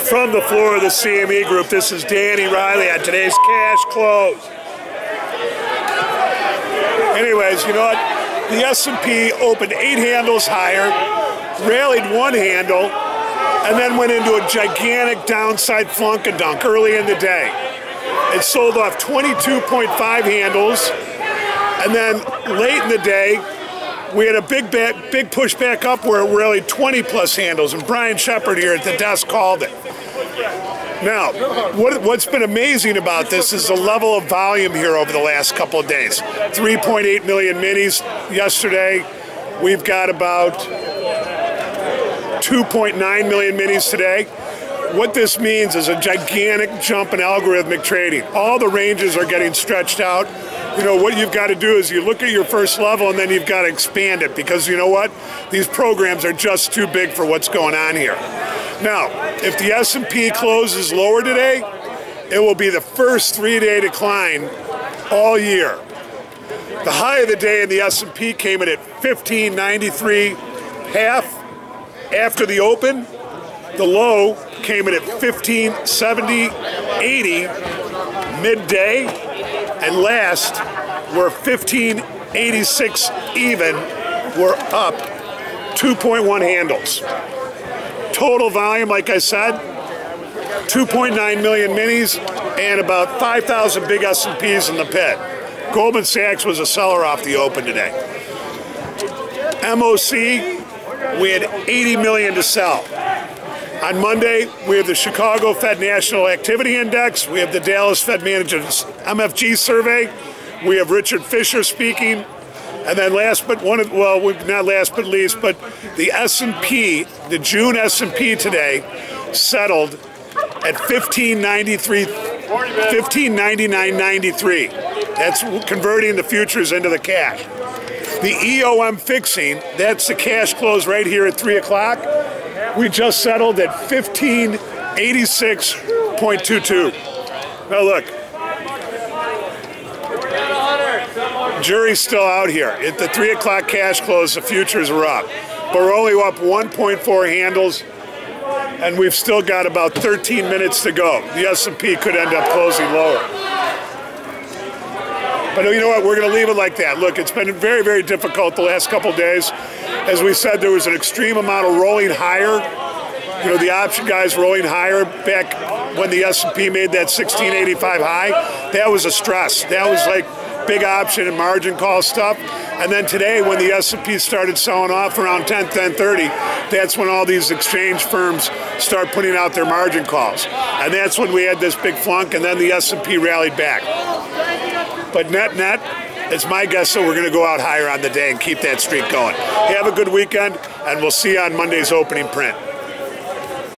From the floor of the CME Group, this is Danny Riley on today's cash close. Anyways, you know what? The S&P opened 8 handles higher, rallied 1 handle, and then went into a gigantic downside flunk-a-dunk early in the day. It sold off 22.5 handles, and then late in the day, we had a big push back up where it rallied 20+ handles, and Brian Shepard here at the desk called it. Now, what's been amazing about this is the level of volume here over the last couple of days. 3.8 million minis yesterday. We've got about 2.9 million minis today. What this means is a gigantic jump in algorithmic trading. All the ranges are getting stretched out. You know, what you've got to do is you look at your first level and then you've got to expand it, because you know what? These programs are just too big for what's going on here. Now, if the S&P closes lower today, it will be the first 3-day decline all year. The high of the day in the S&P came in at 1593.5 after the open. The low came in at 1570.80 midday, and last we're 1586 even. We're up 2.1 handles. Total volume, like I said, 2.9 million minis and about 5,000 big S&Ps in the pit. Goldman Sachs was a seller off the open today. MOC, we had 80 million to sell. On Monday, we have the Chicago Fed National Activity Index. We have the Dallas Fed Managers MFG survey. We have Richard Fisher speaking. And then last but not last but least, but the S&P, the June S&P today settled at 1599.93. That's converting the futures into the cash. The EOM Fixing, that's the cash close right here at 3 o'clock. We just settled at 1586.22. Now look, jury's still out here. At the 3 o'clock cash close, the futures are up. But we're only up 1.4 handles, and we've still got about 13 minutes to go. The S&P could end up closing lower. But you know what? We're going to leave it like that. Look, it's been very, very difficult the last couple of days. As we said, there was an extreme amount of rolling higher. You know, the option guys rolling higher back when the S&P made that 1685 high. That was a stress. That was like big option and margin call stuff. And then today, when the S&P started selling off around 10:30, that's when all these exchange firms start putting out their margin calls. And that's when we had this big flunk, and then the S&P rallied back. But net, it's my guess that we're going to go out higher on the day and keep that streak going. Have a good weekend, and we'll see you on Monday's opening print.